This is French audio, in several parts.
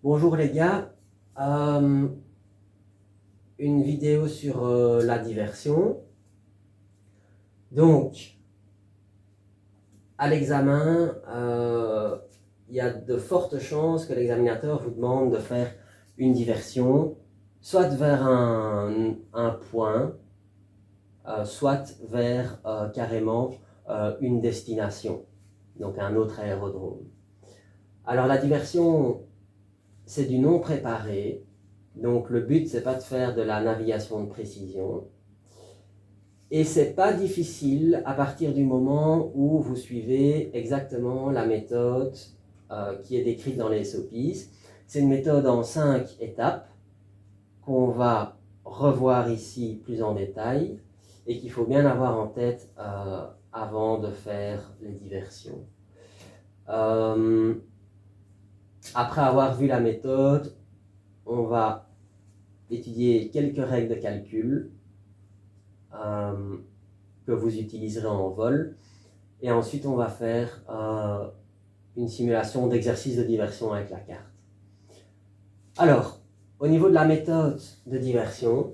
Bonjour les gars, une vidéo sur la diversion. Donc, à l'examen, il y a de fortes chances que l'examinateur vous demande de faire une diversion, soit vers un point, soit vers carrément une destination, donc un autre aérodrome. Alors la diversion, c'est du non préparé. Donc le but, c'est pas de faire de la navigation de précision. Et c'est pas difficile à partir du moment où vous suivez exactement la méthode qui est décrite dans les SOPs. C'est une méthode en 5 étapes qu'on va revoir ici plus en détail et qu'il faut bien avoir en tête avant de faire les diversions. Après avoir vu la méthode, on va étudier quelques règles de calcul que vous utiliserez en vol. Et ensuite, on va faire une simulation d'exercice de diversion avec la carte. Alors, au niveau de la méthode de diversion,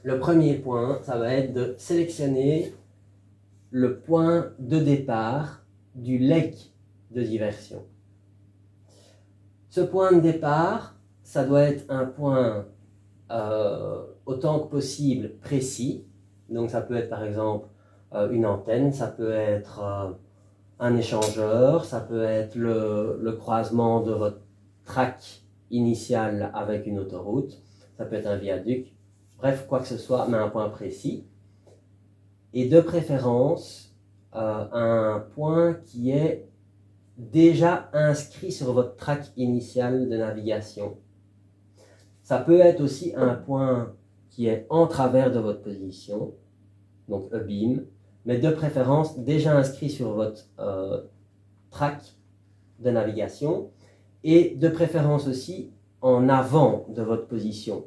le premier point, ça va être de sélectionner le point de départ du leg de diversion. Ce point de départ, ça doit être un point autant que possible précis. Donc ça peut être par exemple une antenne, ça peut être un échangeur, ça peut être le croisement de votre track initial avec une autoroute, ça peut être un viaduc, bref, quoi que ce soit, mais un point précis. Et de préférence, un point qui est déjà inscrit sur votre track initial de navigation. Ça peut être aussi un point qui est en travers de votre position, donc abeam, mais de préférence déjà inscrit sur votre track de navigation et de préférence aussi en avant de votre position.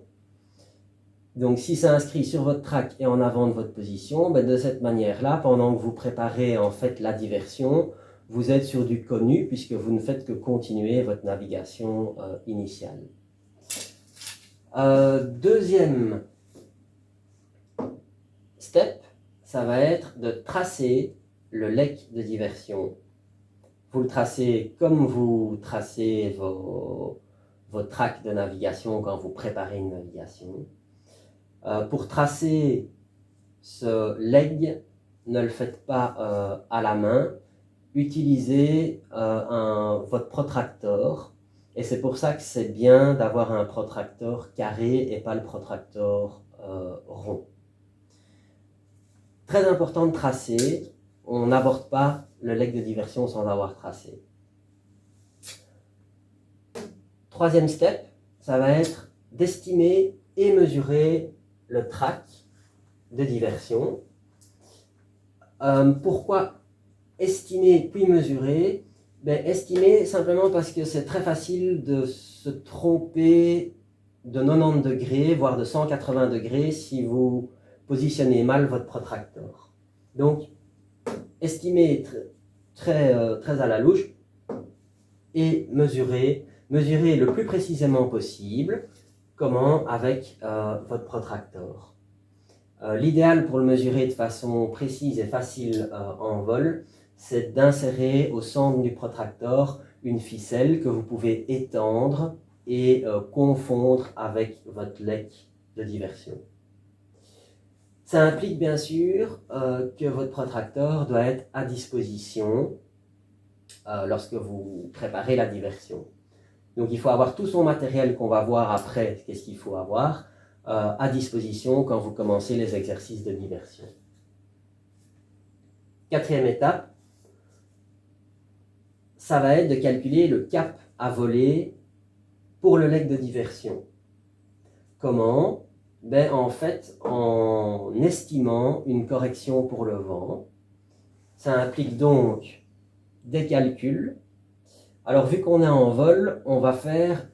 Donc si c'est inscrit sur votre track et en avant de votre position, ben de cette manière-là, pendant que vous préparez en fait la diversion, vous êtes sur du connu puisque vous ne faites que continuer votre navigation initiale. Deuxième step, ça va être de tracer le leg de diversion. Vous le tracez comme vous tracez vos tracks de navigation quand vous préparez une navigation. Pour tracer ce leg, ne le faites pas à la main, utilisez votre protracteur. Et c'est pour ça que c'est bien d'avoir un protracteur carré et pas le protracteur rond. Très important de tracer, on n'aborde pas le leg de diversion sans avoir tracé. Troisième step, ça va être d'estimer et mesurer le track de diversion. Pourquoi estimer puis mesurer? Estimer simplement parce que c'est très facile de se tromper de 90 degrés, voire de 180 degrés si vous positionnez mal votre protracteur. Donc, estimer très à la louche et mesurer le plus précisément possible. Comment? Avec votre protracteur. L'idéal pour le mesurer de façon précise et facile en vol, c'est d'insérer au centre du protracteur une ficelle que vous pouvez étendre et confondre avec votre leg de diversion. Ça implique bien sûr que votre protracteur doit être à disposition lorsque vous préparez la diversion. Donc il faut avoir tout son matériel qu'on va voir après, qu'est-ce qu'il faut avoir, à disposition quand vous commencez les exercices de diversion. Quatrième étape, ça va être de calculer le cap à voler pour le leg de diversion. Comment? En fait, en estimant une correction pour le vent. Ça implique donc des calculs. Alors, vu qu'on est en vol, on va faire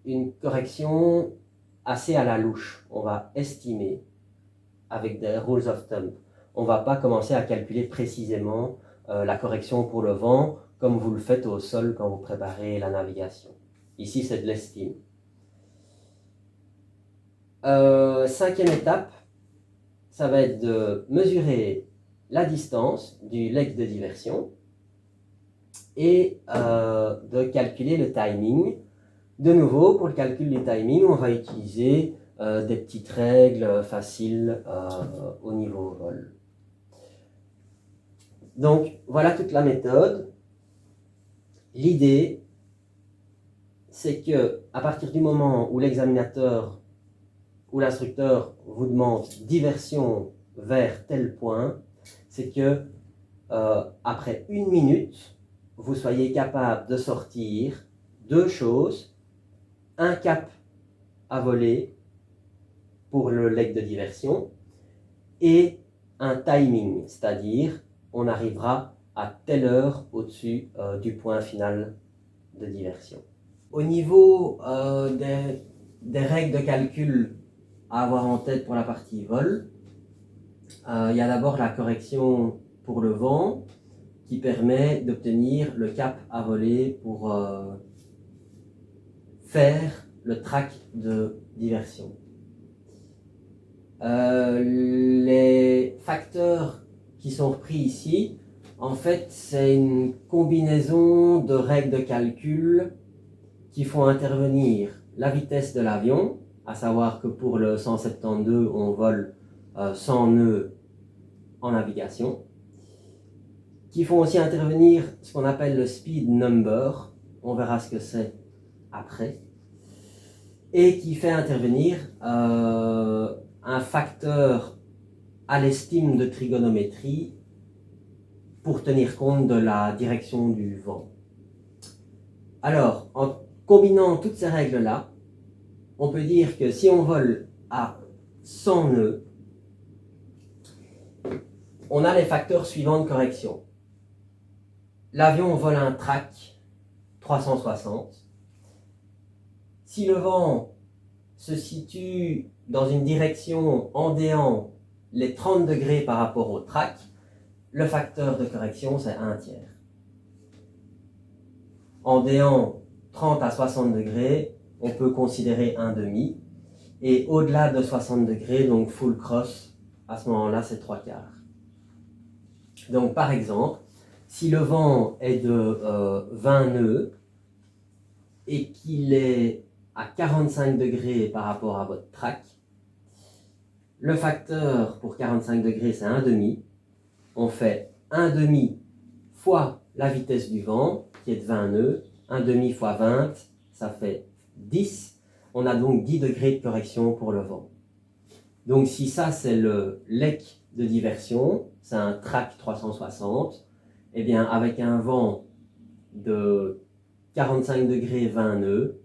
une correction assez à la louche. On va estimer avec des rules of thumb. On ne va pas commencer à calculer précisément la correction pour le vent comme vous le faites au sol quand vous préparez la navigation. Ici, c'est de l'estime. Cinquième étape, ça va être de mesurer la distance du leg de diversion et de calculer le timing. De nouveau, pour le calcul du timing, on va utiliser des petites règles faciles au niveau vol. Donc, voilà toute la méthode. L'idée, c'est que à partir du moment où l'examinateur ou l'instructeur vous demande diversion vers tel point, c'est que après 1 minute, vous soyez capable de sortir 2 choses, un cap à voler pour le leg de diversion et un timing, c'est-à-dire on arrivera à telle heure au-dessus du point final de diversion. Au niveau des règles de calcul à avoir en tête pour la partie vol, il y a d'abord la correction pour le vent qui permet d'obtenir le cap à voler pour faire le track de diversion. Les facteurs qui sont repris ici, en fait, c'est une combinaison de règles de calcul qui font intervenir la vitesse de l'avion, à savoir que pour le 172, on vole 100 nœuds en navigation, qui font aussi intervenir ce qu'on appelle le speed number, on verra ce que c'est après, et qui fait intervenir un facteur à l'estime de trigonométrie pour tenir compte de la direction du vent. Alors, en combinant toutes ces règles-là, on peut dire que si on vole à 100 nœuds, on a les facteurs suivants de correction. L'avion vole un track 360. Si le vent se situe dans une direction en déant les 30 degrés par rapport au track, le facteur de correction c'est 1/3. En déant 30 à 60 degrés, on peut considérer 1/2. Et au-delà de 60 degrés, donc full cross, à ce moment-là c'est 3/4. Donc par exemple, si le vent est de 20 nœuds et qu'il est à 45 degrés par rapport à votre track, le facteur pour 45 degrés c'est 1/2. On fait 1/2 fois la vitesse du vent qui est de 20 nœuds, 1/2 fois 20, ça fait 10. On a donc 10 degrés de correction pour le vent. Donc si ça c'est le lek de diversion, c'est un track 360, et bien avec un vent de 45 degrés 20 nœuds,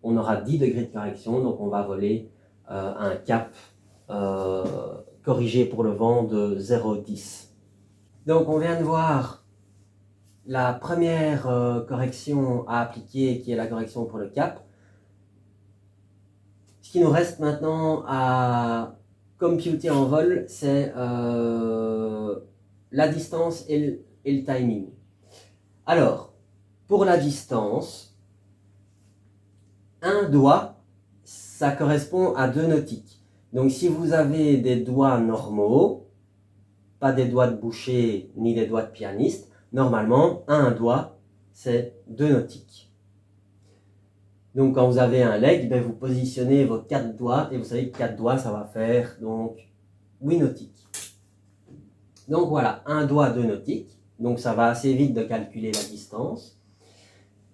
on aura 10 degrés de correction, donc on va voler un cap corrigé pour le vent de 0,10. Donc on vient de voir la première correction à appliquer, qui est la correction pour le cap. Ce qui nous reste maintenant à computer en vol, c'est la distance et le timing. Alors, pour la distance, un doigt, ça correspond à 2 nautiques. Donc si vous avez des doigts normaux, pas des doigts de boucher ni des doigts de pianiste, normalement, un doigt, c'est 2 nautiques. Donc quand vous avez un leg, ben, vous positionnez vos 4 doigts, et vous savez que 4 doigts, ça va faire donc 8 nautiques. Donc voilà, un doigt, 2 nautiques. Donc ça va assez vite de calculer la distance.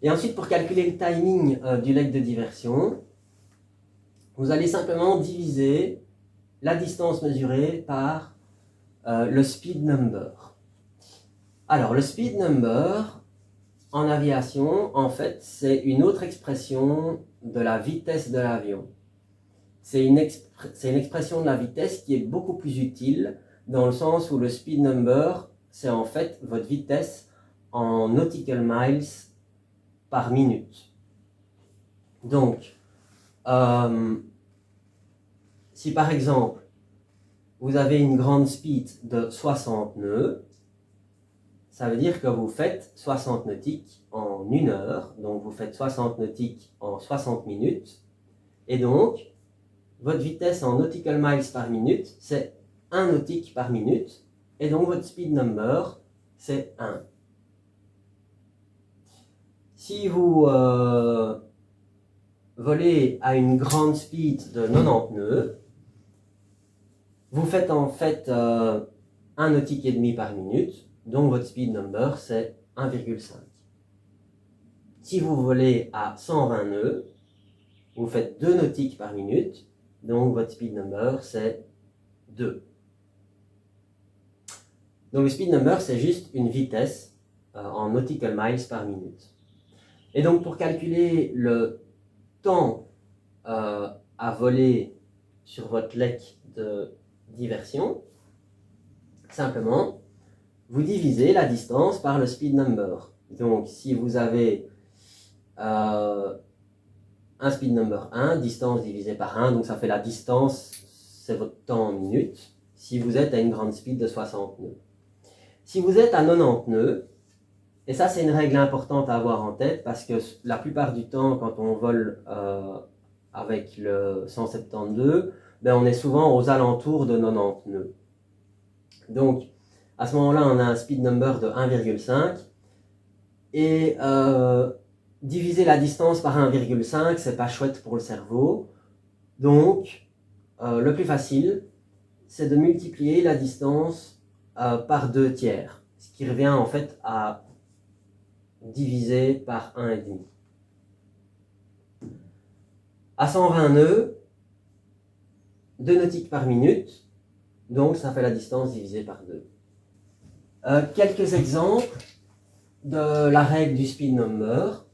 Et ensuite, pour calculer le timing du leg de diversion, vous allez simplement diviser la distance mesurée par le speed number. Alors, le speed number, en aviation, en fait, c'est une autre expression de la vitesse de l'avion. C'est une expression de la vitesse qui est beaucoup plus utile, dans le sens où le speed number, c'est en fait votre vitesse en nautical miles par minute. Donc, si par exemple, vous avez une grande speed de 60 nœuds, ça veut dire que vous faites 60 nautiques en 1 heure, donc vous faites 60 nautiques en 60 minutes, et donc votre vitesse en nautical miles par minute, c'est 1 nautique par minute, et donc votre speed number, c'est 1. Si vous volez à une grande speed de 90 nœuds, vous faites en fait 1 nautique et demi par minute, donc votre speed number c'est 1,5. Si vous volez à 120 nœuds, vous faites 2 nautiques par minute, donc votre speed number c'est 2. Donc le speed number c'est juste une vitesse en nautical miles par minute. Et donc pour calculer le temps à voler sur votre leck de diversion, simplement vous divisez la distance par le speed number. Donc si vous avez un speed number 1, distance divisée par 1, donc ça fait la distance, c'est votre temps en minutes, si vous êtes à une grande speed de 60 nœuds. Si vous êtes à 90 nœuds, et ça c'est une règle importante à avoir en tête, parce que la plupart du temps, quand on vole avec le 172, ben on est souvent aux alentours de 90 nœuds. Donc, à ce moment-là, on a un speed number de 1,5, et diviser la distance par 1,5, c'est pas chouette pour le cerveau. Donc, le plus facile, c'est de multiplier la distance par 2 tiers, ce qui revient en fait à diviser par 1,5. À 120 nœuds, 2 nautiques par minute, donc ça fait la distance divisée par 2. Quelques exemples de la règle du speed number.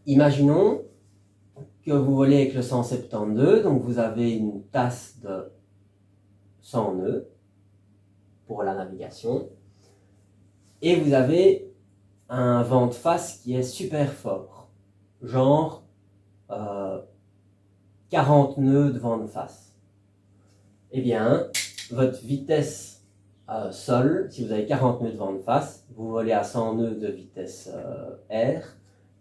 Imaginons que vous volez avec le 172, donc vous avez une tasse de 100 nœuds pour la navigation, et vous avez un vent de face qui est super fort, genre 40 nœuds de vent de face. Eh bien, votre vitesse sol, si vous avez 40 nœuds de vent de face, vous volez à 100 nœuds de vitesse R,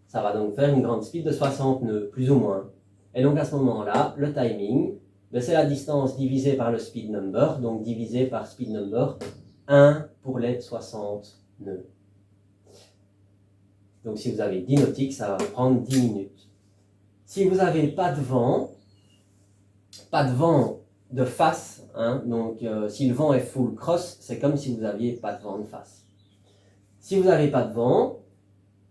ça va donc faire une grande speed de 60 nœuds, plus ou moins. Et donc à ce moment-là, le timing, c'est la distance divisée par le speed number, donc divisé par speed number 1 pour les 60 nœuds. Donc si vous avez 10 nautiques, ça va vous prendre 10 minutes. Si vous n'avez pas de vent de face, hein, donc si le vent est full cross, c'est comme si vous n'aviez pas de vent de face. Si vous n'avez pas de vent,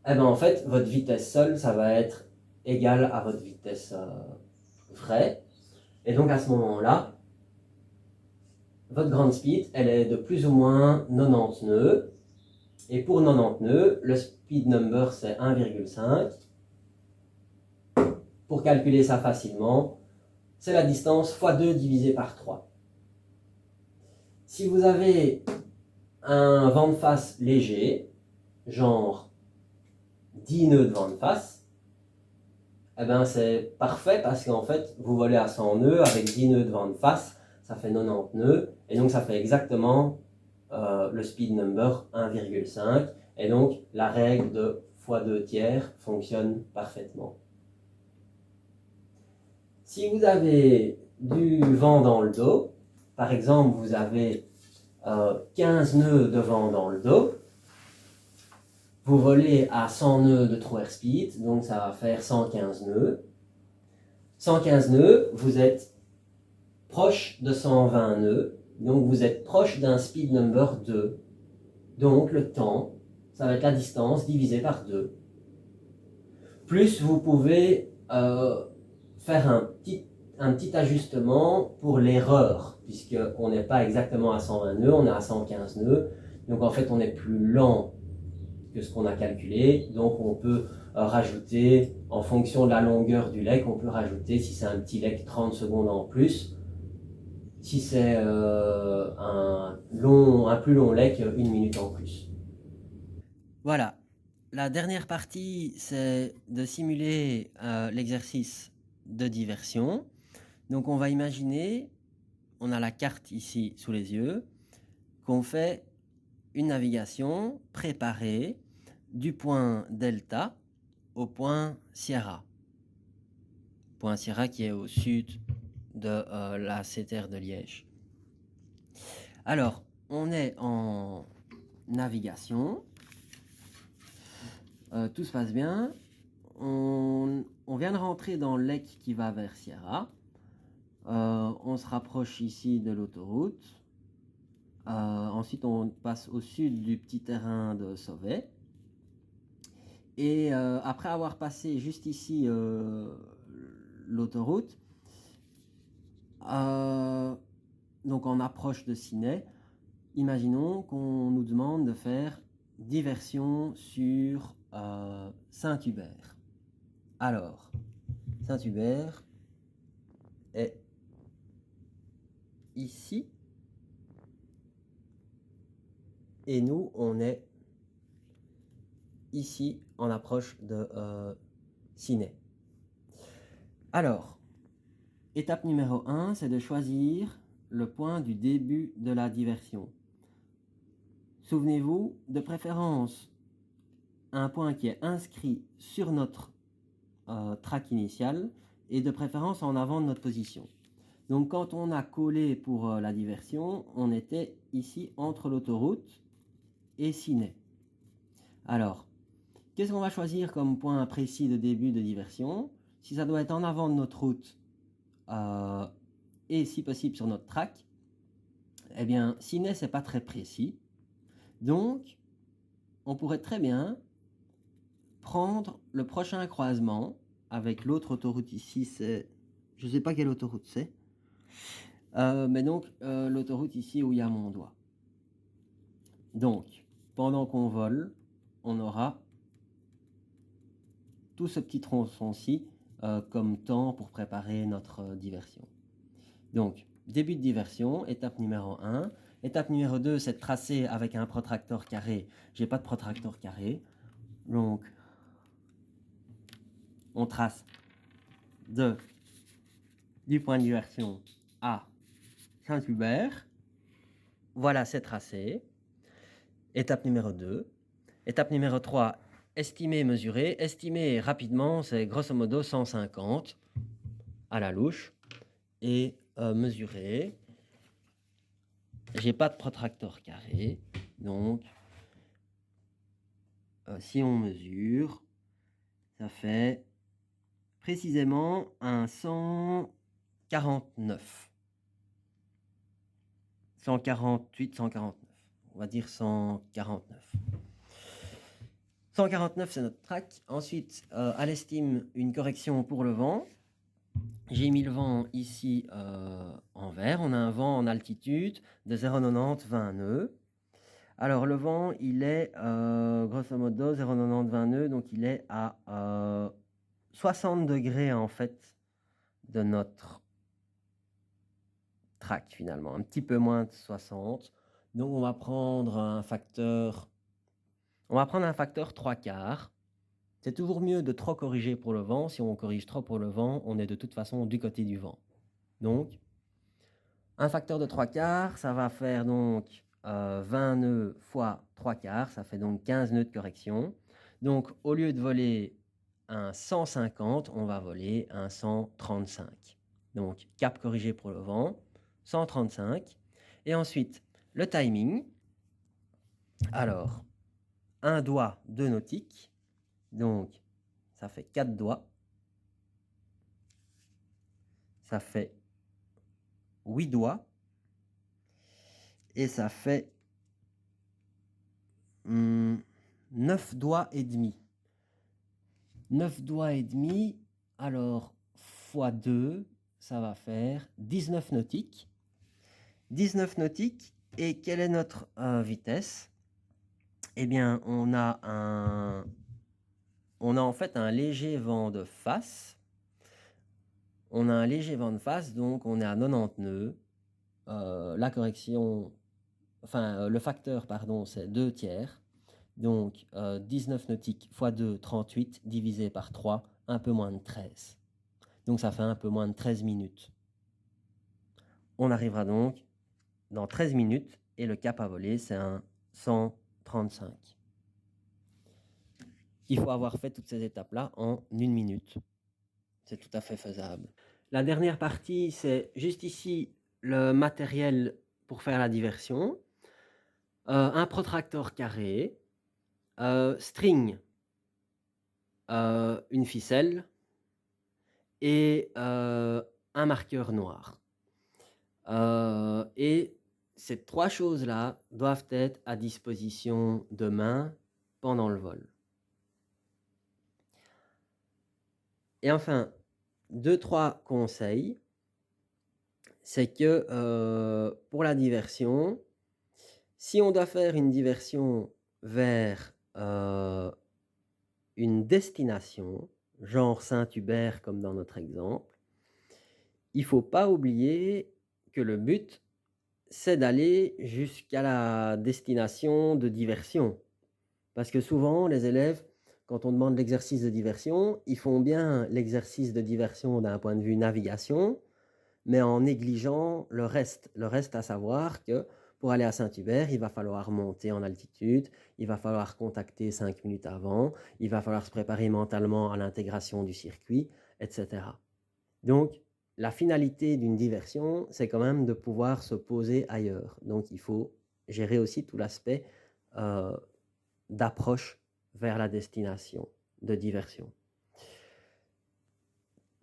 eh ben en fait, votre vitesse sol, ça va être égale à votre vitesse vraie. Et donc à ce moment-là, votre grande speed, elle est de plus ou moins 90 nœuds. Et pour 90 nœuds, le speed number c'est 1,5. Pour calculer ça facilement, c'est la distance fois 2 divisé par 3. Si vous avez un vent de face léger, genre 10 nœuds de vent de face, eh ben c'est parfait parce qu'en fait, vous volez à 100 nœuds avec 10 nœuds de vent de face, ça fait 90 nœuds, et donc ça fait exactement le speed number 1,5, et donc la règle de fois 2 tiers fonctionne parfaitement. Si vous avez du vent dans le dos, par exemple vous avez 15 nœuds de vent dans le dos, vous volez à 100 nœuds de true airspeed, donc ça va faire 115 nœuds. 115 nœuds, vous êtes proche de 120 nœuds, donc vous être proche d'un speed number 2. Donc le temps, ça va être la distance divisée par 2. Plus vous pouvez faire un petit ajustement pour l'erreur, puisqu'on n'est pas exactement à 120 nœuds, on est à 115 nœuds, donc en fait on est plus lent que ce qu'on a calculé, donc on peut rajouter, en fonction de la longueur du leck, on peut rajouter, si c'est un petit leck, 30 secondes en plus, si c'est un plus long leck, 1 minute en plus. Voilà, la dernière partie, c'est de simuler l'exercice de diversion. Donc on va imaginer, on a la carte ici sous les yeux, qu'on fait une navigation préparée du point delta au point Sierra. Point Sierra qui est au sud de la CTR de Liège. Alors, on est en navigation. Tout se passe bien. On vient de rentrer dans le Lek qui va vers Sierra. On se rapproche ici de l'autoroute. Ensuite, on passe au sud du petit terrain de Sauvet. Et après avoir passé juste ici l'autoroute, donc en approche de Ciney, imaginons qu'on nous demande de faire diversion sur Saint-Hubert. Alors, Saint-Hubert est ici. Et nous, on est ici en approche de Ciney. Alors, étape numéro 1, c'est de choisir le point du début de la diversion. Souvenez-vous, de préférence, un point qui est inscrit sur notre track initial et de préférence en avant de notre position. Donc quand on a collé pour la diversion, on était ici entre l'autoroute et Ciney. Alors, qu'est-ce qu'on va choisir comme point précis de début de diversion? Si ça doit être en avant de notre route et si possible sur notre track, eh bien, Ciney, c'est pas très précis. Donc, on pourrait très bien prendre le prochain croisement avec l'autre autoroute ici, c'est... Je sais pas quelle autoroute c'est. Mais donc, l'autoroute ici où il y a mon doigt. Donc, pendant qu'on vole, on aura tout ce petit tronçon-ci comme temps pour préparer notre diversion. Donc, début de diversion, étape numéro 1. Étape numéro 2, c'est de tracer avec un protracteur carré. J'ai pas de protracteur carré. Donc, on trace du point de diversion à Saint-Hubert. Voilà, c'est tracé. Étape numéro 2. Étape numéro 3, estimer, mesurer. Estimer rapidement, c'est grosso modo 150 à la louche. Et mesurer. J'ai pas de protracteur carré. Donc, si on mesure, ça fait précisément un 149. 148, 149. On va dire 149. 149, c'est notre track. Ensuite, à l'estime, une correction pour le vent. J'ai mis le vent ici en vert. On a un vent en altitude de 0,90, 20 nœuds. Alors, le vent, il est grosso modo 0,90, 20 nœuds. Donc, il est à 60 degrés en fait de notre track finalement. Un petit peu moins de 60. Donc, on va prendre un facteur... On va prendre un facteur 3/4. C'est toujours mieux de trop corriger pour le vent. Si on corrige trop pour le vent, on est de toute façon du côté du vent. Donc, un facteur de 3/4, ça va faire donc 20 nœuds fois 3/4, ça fait donc 15 nœuds de correction. Donc, au lieu de voler un 150, on va voler un 135. Donc, cap corrigé pour le vent, 135. Et ensuite, le timing. Alors, un doigt, 2 nautiques. Donc, ça fait 4 doigts. Ça fait 8 doigts. Et ça fait 9 doigts et demi. 9 doigts et demi, alors, fois 2, ça va faire 19 nautiques. 19 nautiques. Et quelle est notre vitesse? Eh bien, on a en fait un léger vent de face. On a un léger vent de face, donc on est à 90 nœuds. La correction, enfin le facteur, pardon, c'est 2 tiers. Donc 19 nautiques fois 2, 38, divisé par 3, un peu moins de 13. Donc ça fait un peu moins de 13 minutes. On arrivera donc dans 13 minutes et le cap à voler, c'est un 135. Il faut avoir fait toutes ces étapes-là en 1 minute. C'est tout à fait faisable. La dernière partie, c'est juste ici le matériel pour faire la diversion. Un protracteur carré, string, une ficelle et un marqueur noir. Et ces 3 choses-là doivent être à disposition de main pendant le vol. Et enfin, 2-3 conseils, c'est que pour la diversion, si on doit faire une diversion vers une destination, genre Saint-Hubert comme dans notre exemple, il ne faut pas oublier que le but, c'est d'aller jusqu'à la destination de diversion. Parce que souvent, les élèves, quand on demande l'exercice de diversion, ils font bien l'exercice de diversion d'un point de vue navigation, mais en négligeant le reste. Le reste, à savoir que pour aller à Saint-Hubert, il va falloir monter en altitude, il va falloir contacter 5 minutes avant, il va falloir se préparer mentalement à l'intégration du circuit, etc. Donc, la finalité d'une diversion, c'est quand même de pouvoir se poser ailleurs. Donc, il faut gérer aussi tout l'aspect d'approche vers la destination de diversion.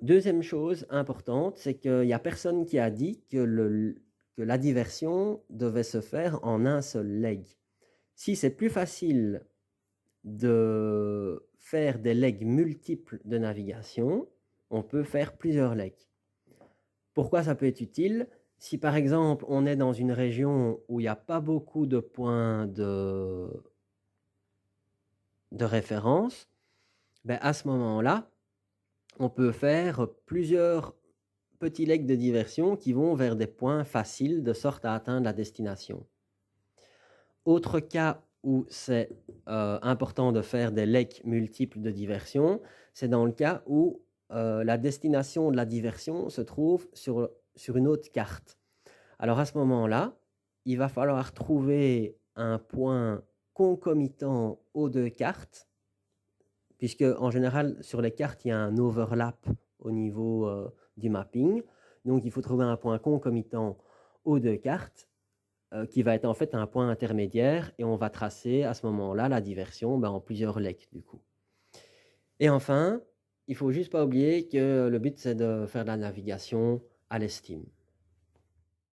Deuxième chose importante, c'est qu'il n'y a personne qui a dit que la diversion devait se faire en un seul leg. Si c'est plus facile de faire des legs multiples de navigation, on peut faire plusieurs legs. Pourquoi ça peut être utile? Si par exemple on est dans une région où il n'y a pas beaucoup de points de référence, ben à ce moment-là, on peut faire plusieurs petits legs de diversion qui vont vers des points faciles de sorte à atteindre la destination. Autre cas où c'est important de faire des legs multiples de diversion, c'est dans le cas où la destination de la diversion se trouve sur une autre carte. Alors à ce moment-là, il va falloir trouver un point concomitant aux 2 cartes, puisque en général sur les cartes il y a un overlap au niveau du mapping, donc il faut trouver un point concomitant aux 2 cartes qui va être en fait un point intermédiaire, et on va tracer à ce moment-là la diversion en plusieurs legs du coup. Et enfin, il faut juste pas oublier que le but c'est de faire de la navigation à l'estime.